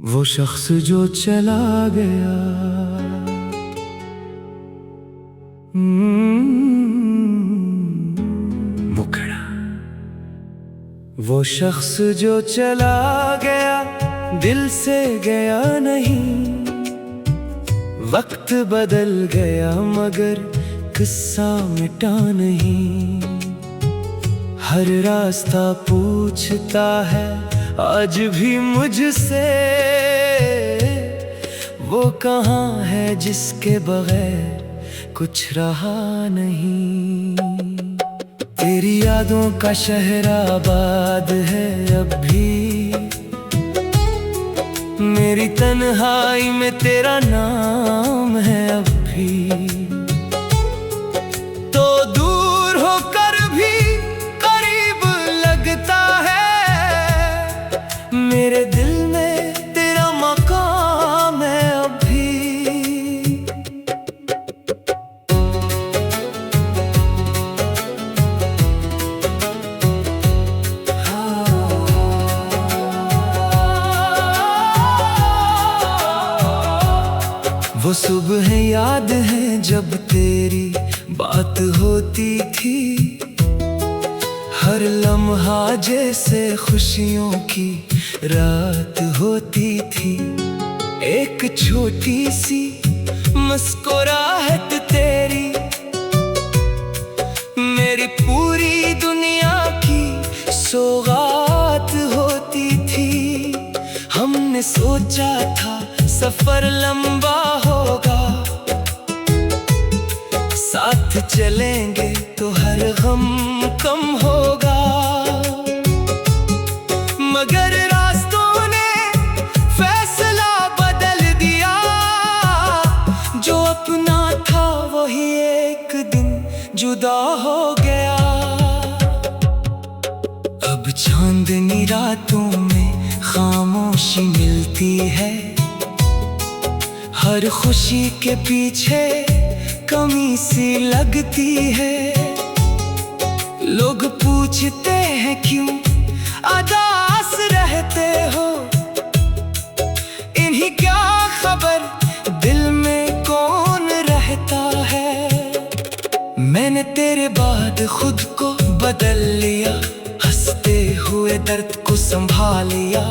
वो शख्स जो चला गया, मुखड़ा। वो शख्स जो चला गया, दिल से गया नहीं। वक्त बदल गया मगर किस्सा मिटा नहीं। हर रास्ता पूछता है आज भी मुझसे, वो कहाँ है जिसके बगैर कुछ रहा नहीं। तेरी यादों का शहर आबाद है अब भी, मेरी तन्हाई में तेरा नाम है अब भी। तो दूर होकर भी करीब लगता है, मेरे दिल में तेरा मकाम है अब भी। वो सुबह याद है जब तेरी बात होती थी। हर लम्हा जैसे खुशियों की रात होती थी। एक छोटी सी मुस्कुराहट तेरी मेरी पूरी दुनिया की सौगात होती थी। हमने सोचा था सफर लंबा होगा, साथ चलेंगे तो हर गम कम होगा। मगर रास्तों ने फैसला बदल दिया, जो अपना था वही एक दिन जुदा हो गया। अब चांदनी रातों में खामोशी मिलती है, हर खुशी के पीछे कमी सी लगती है। लोग पूछते हैं क्यों उदास रहते हो, इन्हीं क्या खबर दिल में कौन रहता है। मैंने तेरे बाद खुद को बदल लिया, हंसते हुए दर्द को संभाल लिया।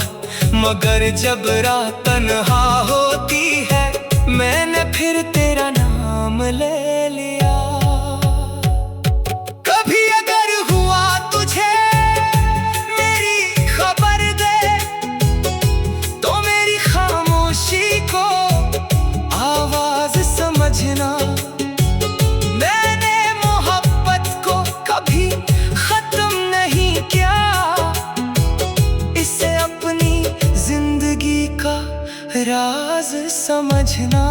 मगर जब रात तन्हा होती है, मैंने फिर तेरा नाम ले लिया। कभी अगर हुआ तुझे मेरी खबर दे, तो मेरी खामोशी को आवाज समझना। मैंने मोहब्बत को कभी खत्म नहीं किया, इसे अपनी जिंदगी का राज समझना।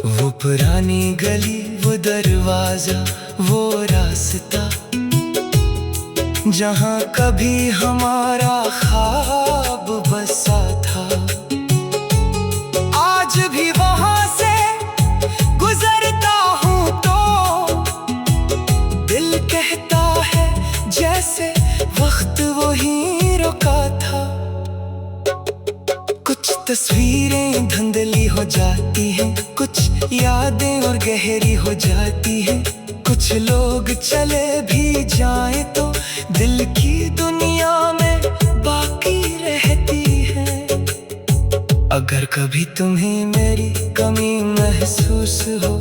वो पुरानी गली, वो दरवाजा, वो रास्ता, जहाँ कभी हमारा ख्वाब बसा था। आज भी वहाँ से गुजरता हूँ तो दिल कहता है जैसे वक्त वहीं रुका था। कुछ तस्वीरें धुंधली हो जाती हैं, कुछ यादें और गहरी हो जाती हैं। कुछ लोग चले भी जाएं तो दिल की दुनिया में बाकी रहती है। अगर कभी तुम्हें मेरी कमी महसूस हो,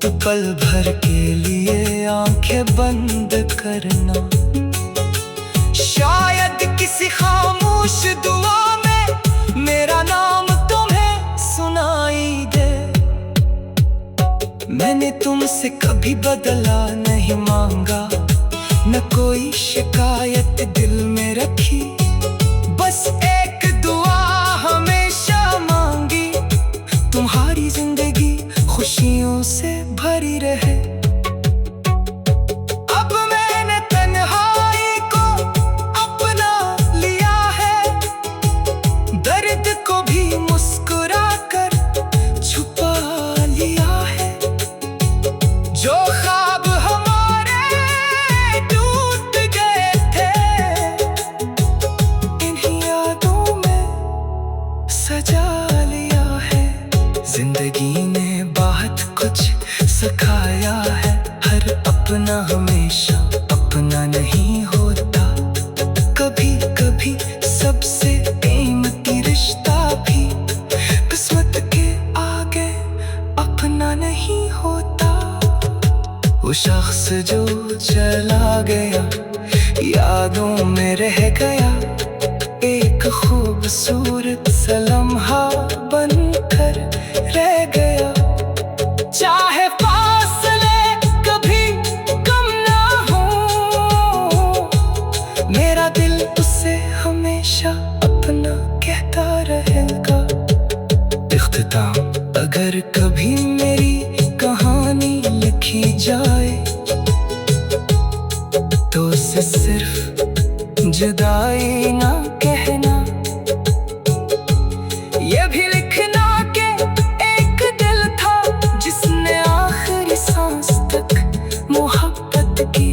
तो पल भर के लिए आंखें बंद करना। शायद किसी खामोश दुआ मेरा नाम तुम्हें सुनाई दे। मैंने तुमसे कभी बदला नहीं मांगा, न कोई शिकायत दिल में रखी। बस एक दुआ हमेशा मांगी, तुम्हारी जिंदगी खुशियों से भरी रहे। शख्स जो चला गया यादों में रह गया, एक खूबसूरत सा लम्हा बनकर रह गया। चाहे फासले कभी कम ना हो, मेरा दिल उसे हमेशा अपना कहता रहेगा। इख्तिताम अगर कभी मेरी कहानी लिखी जाए तो उसे सिर्फ जुदाई ना कहना, ये भी लिखना के एक दिल था जिसने आखिरी सांस तक मोहब्बत की।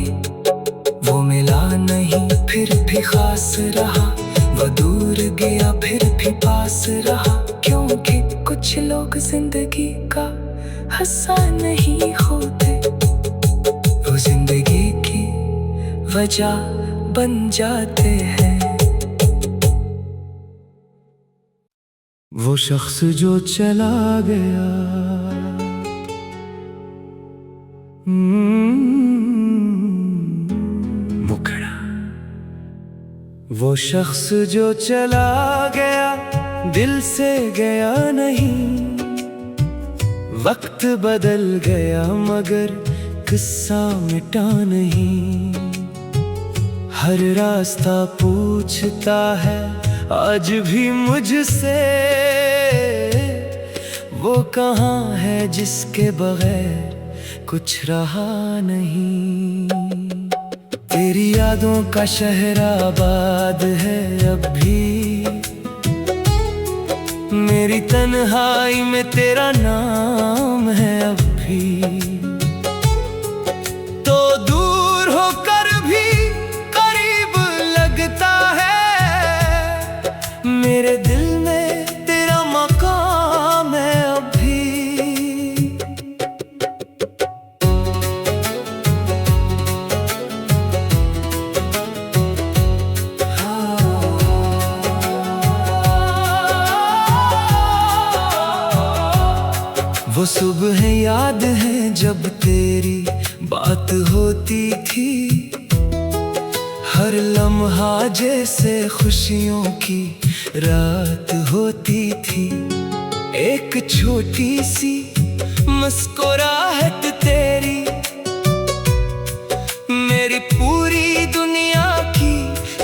वो मिला नहीं फिर भी खास रहा, वो दूर गया फिर भी पास रहा, क्योंकि कुछ लोग जिंदगी का हिस्सा नहीं होते, वो जिंदगी की वजह बन जाते हैं। वो शख्स जो चला गया, मुकड़ा। वो शख्स जो चला गया दिल से गया नहीं, वक्त बदल गया मगर किस्सा मिटा नहीं। हर रास्ता पूछता है आज भी मुझसे, वो कहाँ है जिसके बगैर कुछ रहा नहीं। तेरी यादों का शहर आबाद है अब भी, मेरी तन्हाई में तेरा नाम है अब भी। तो दूर होकर भी करीब लगता है, मेरे दिल में तेरा मकाम है अब भी। वो सुबह याद है जब तेरी बात होती थी, हर लम्हा जैसे खुशियों की रात होती थी। एक छोटी सी मुस्कुराहट तेरी मेरी पूरी दुनिया की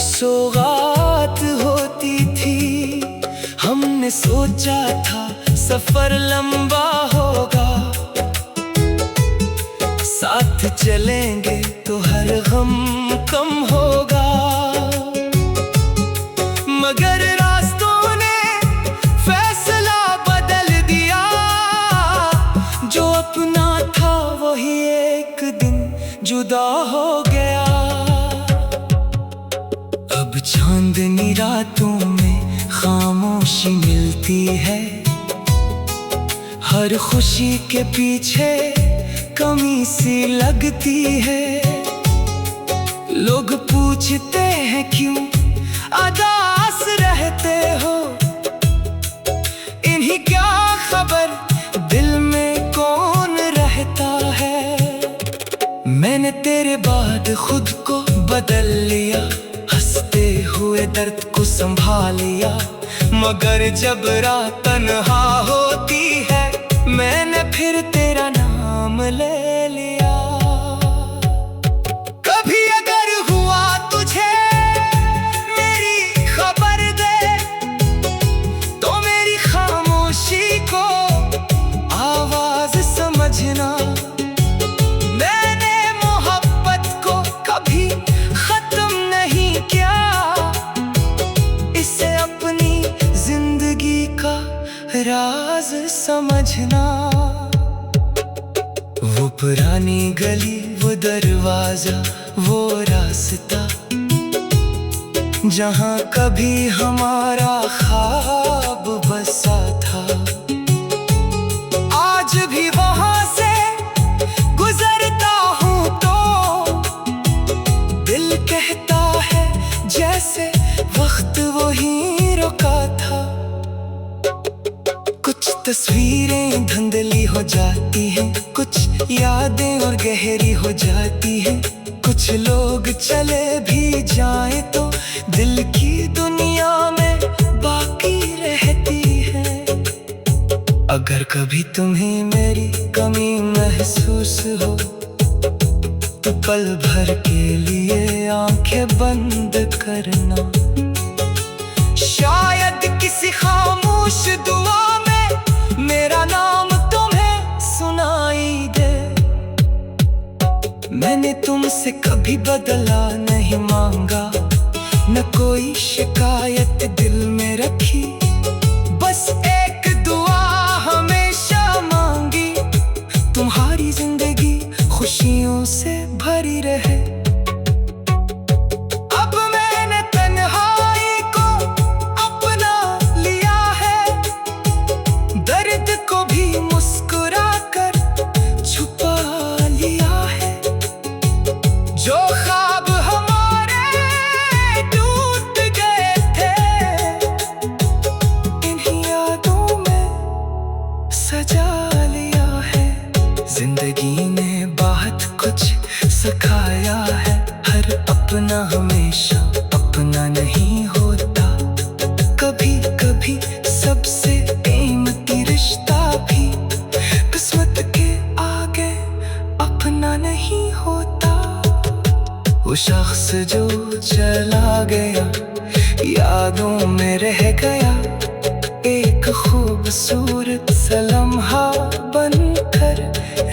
सौगात होती थी। हमने सोचा था सफर लंबा होगा, साथ चलेंगे तो हर गम कम होगा, मगर रास्तों ने फैसला बदल दिया। जो अपना था वही एक दिन जुदा हो गया। अब चांदनी रातों में खामोशी मिलती है, हर खुशी के पीछे कमी सी लगती है। लोग पूछते हैं क्यों उदास रहते हो, इन्हीं क्या खबर दिल में कौन रहता है। मैंने तेरे बाद खुद को बदल लिया, हंसते हुए दर्द को संभाल लिया, मगर जब रात तन्हा होती है मैंने फिर तेरा नाम ले लिया। कभी अगर हुआ तुझे मेरी खबर दे, तो मेरी खामोशी को आवाज समझना। मैंने मोहब्बत को कभी खत्म नहीं किया, इसे अपनी जिंदगी का राज समझना। वो पुरानी गली, वो दरवाजा, वो रास्ता, जहाँ कभी हमारा ख्वाब बसा था, आज भी वहाँ से गुजरता हूँ तो दिल कहता है जैसे वक्त वहीं रुका था। कुछ तस्वीरें धुंधली हो जाती हैं, कुछ यादें और गहरी हो जाती हैं। कुछ लोग चले भी जाएं तो दिल की दुनिया में बाकी रहती है। अगर कभी तुम्हें मेरी कमी महसूस हो तो पल भर के लिए आंखें बंद करना। शायद किसी खामोश दुआ में मेरा नाम तुम्हें सुनाई दे। मैंने तुमसे कभी बदला नहीं मांगा, न कोई शिकायत दिल में रखी। बस एक दुआ हमेशा मांगी, तुम्हारी जिंदगी खुशियों से भरी रहे। अब मैंने तन्हाई को अपना लिया है, दर्द को भी मुस्कुरा कर छुपा लिया है। जो ख्वाब हमारे टूट गए थे, इन्हीं यादों में सजा लिया है। जिंदगी ने बहुत कुछ सिखाया है, हर अपना हमेशा अपना नहीं होता। कभी कभी सबसे कीमती रिश्ता भी किस्मत के आगे अपना नहीं होता। वो शख्स जो चला गया यादों में रह गया, एक खूबसूरत सा लम्हा बनकर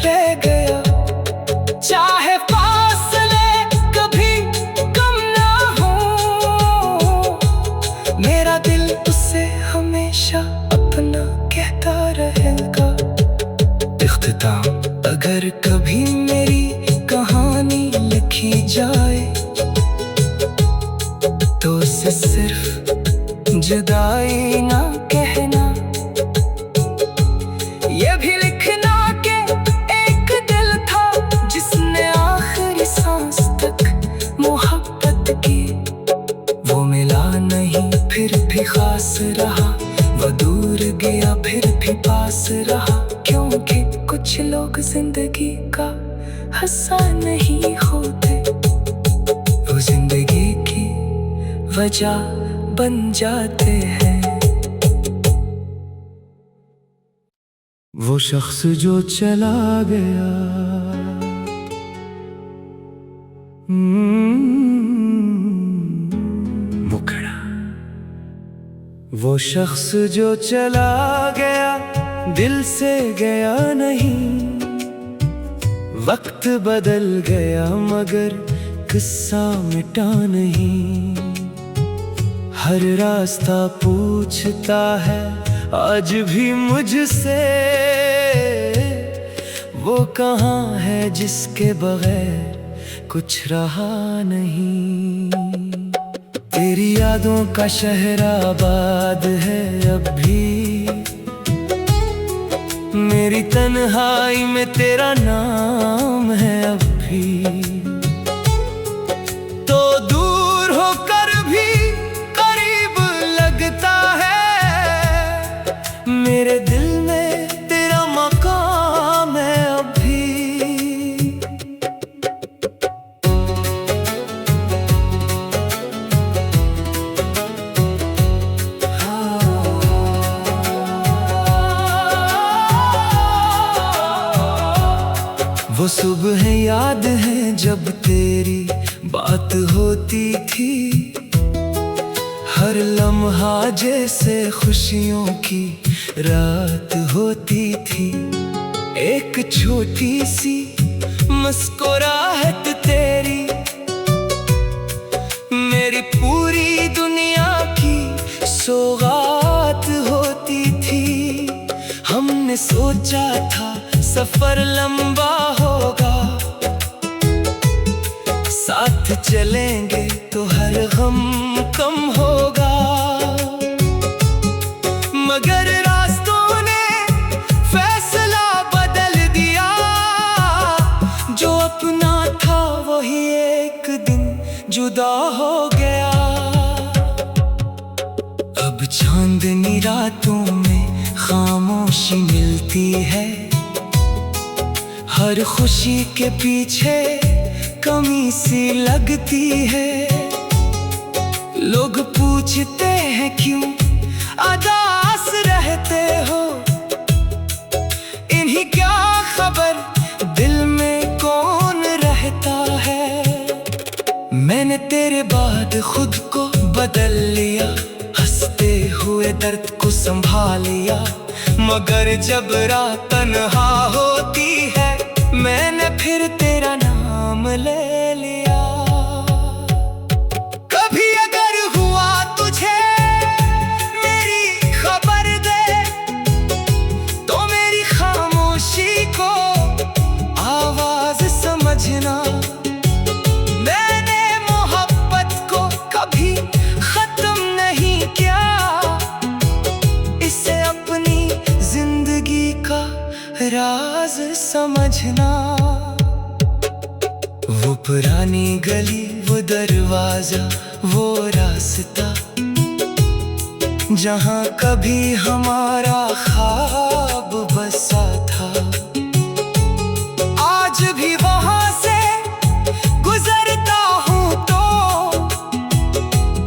रह गया। चाहे फासले कभी कम ना हो, मेरा दिल उसे हमेशा अपना कहता रहेगा। इख्तिताम, अगर कभी मेरी कहानी लिखी जाए तो उसे सिर्फ जुदाई ना कहना। ये भी लिखना के एक दिल था जिसने आखिरी सांस तक मोहब्बत की। वो मिला नहीं फिर भी खास रहा, वो दूर गया फिर भी पास रहा। क्योंकि कुछ लोग जिंदगी का हिस्सा नहीं होते, वो जिंदगी की वजह बन जाते हैं। वो शख्स जो चला गया, मुकड़ा। वो शख्स जो चला गया दिल से गया नहीं। वक्त बदल गया मगर किस्सा मिटा नहीं। हर रास्ता पूछता है आज भी मुझसे, वो कहाँ है जिसके बगैर कुछ रहा नहीं। तेरी यादों का शहर आबाद है अब भी, मेरी तन्हाई में तेरा नाम है अब भी। तो दूर होकर भी करीब लगता है, मेरे दिल में तेरा मकाम है अब भी। वो सुबह याद है जब तेरी बात होती थी। हर लम्हा जैसे खुशियों की रात होती थी। एक छोटी सी मुस्कुराहट तेरी मेरी पूरी दुनिया की सौगात होती थी। हमने सोचा था सफर लंबा होगा, साथ चलेंगे तो हर गम कम होगा। मगर रास्तों ने फैसला बदल दिया, जो अपना था वही एक दिन जुदा हो गया। अब चांदनी रातों में खामोशी मिलती है। हर खुशी के पीछे कमी सी लगती है। लोग पूछते हैं क्यों उदास रहते हो, इन्हीं क्या खबर दिल में कौन रहता है। मैंने तेरे बाद खुद को बदल लिया, हंसते हुए दर्द को संभाल लिया। मगर जब रात तन्हा होती है, मैंने फिर तेरा नाम ले लिया। कभी अगर हुआ तुझे मेरी खबर दे, तो मेरी खामोशी को आवाज समझना। मैंने मोहब्बत को कभी खत्म नहीं किया, इसे अपनी जिंदगी का राज समझना। वो पुरानी गली, वो दरवाजा, वो रास्ता, जहाँ कभी हमारा ख्वाब बसा था, आज भी वहाँ से गुजरता हूँ तो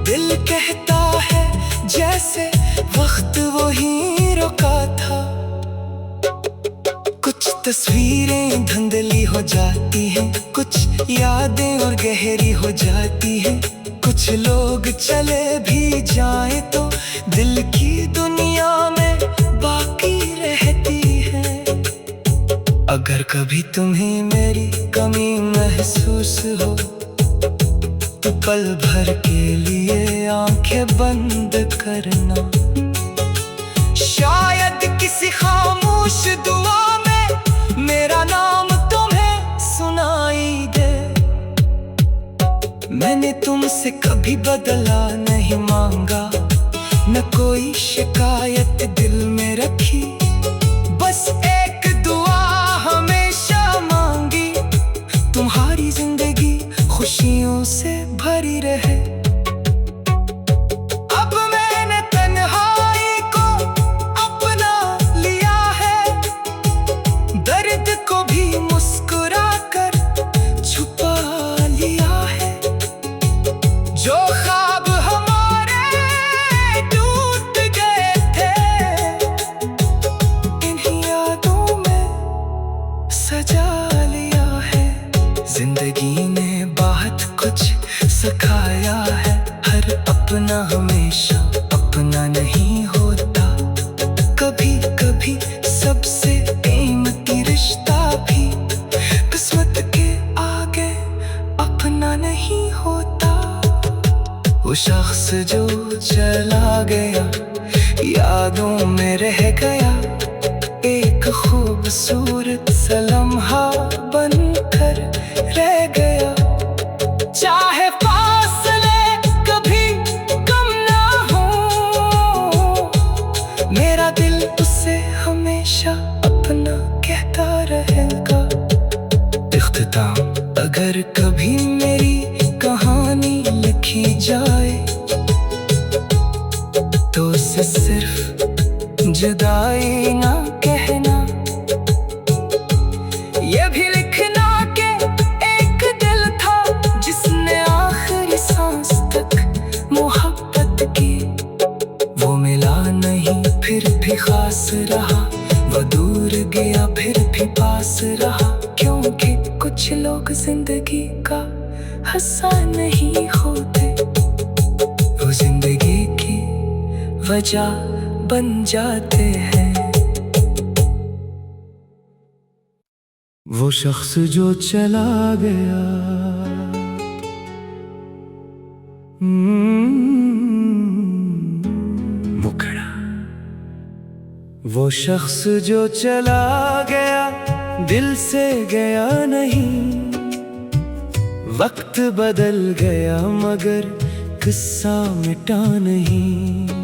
दिल कहता है जैसे वक्त वहीं रुका था। कुछ तस्वीरें धुंधली हो जाती हैं, कुछ यादें और गहरी हो जाती हैं। कुछ लोग चले भी जाएं तो दिल की दुनिया में बाकी रहती है। अगर कभी तुम्हें मेरी कमी महसूस हो, तो पल भर के लिए आंखें बंद करना। शायद किसी खामोश दुआ में मेरा नाम तुम्हें सुनाई दे। मैंने तुमसे कभी बदला नहीं मांगा, न कोई शिकायत दिल में रखी। बस एक दुआ हमेशा मांगी, तुम्हारी जिंदगी खुशियों से भरी रहे। अब मैंने तन्हाई को अपना लिया है, दर्द को भी मुस्कुरा कर छुपा लिया है। जो ख्वाब हमारे टूट गए थे, इन्हीं यादों में सजा लिया है। जिंदगी ने बहुत कुछ सिखाया है, हर अपना हमेशा अपना नहीं होता। कभी कभी सबसे कीमती रिश्ता भी किस्मत के आगे अपना नहीं होता। वो शख्स जो चला गया यादों में रह गया, एक खूबसूरत सा लम्हा बनकर रह गया। चाहे फासले कभी कम ना हो, मेरा दिल उसे हमेशा अपना कहता रहेगा। इख्तिताम, अगर कभी मेरी कहानी लिखी जाए, तो उसे सिर्फ जुदाई ना कहना। ये भी लिखना के एक दिल था जिसने आखिरी सांस तक मोहब्बत की। वो मिला नहीं फिर भी खास रहा, वो दूर गया फिर भी पास रहा। क्योंकि कुछ लोग जिंदगी का हिस्सा नहीं होते, वो जिंदगी की वजह बन जाते हैं। वो शख्स जो चला गया, मुखड़ा। वो शख्स जो चला गया दिल से गया नहीं। वक्त बदल गया मगर किस्सा मिटा नहीं।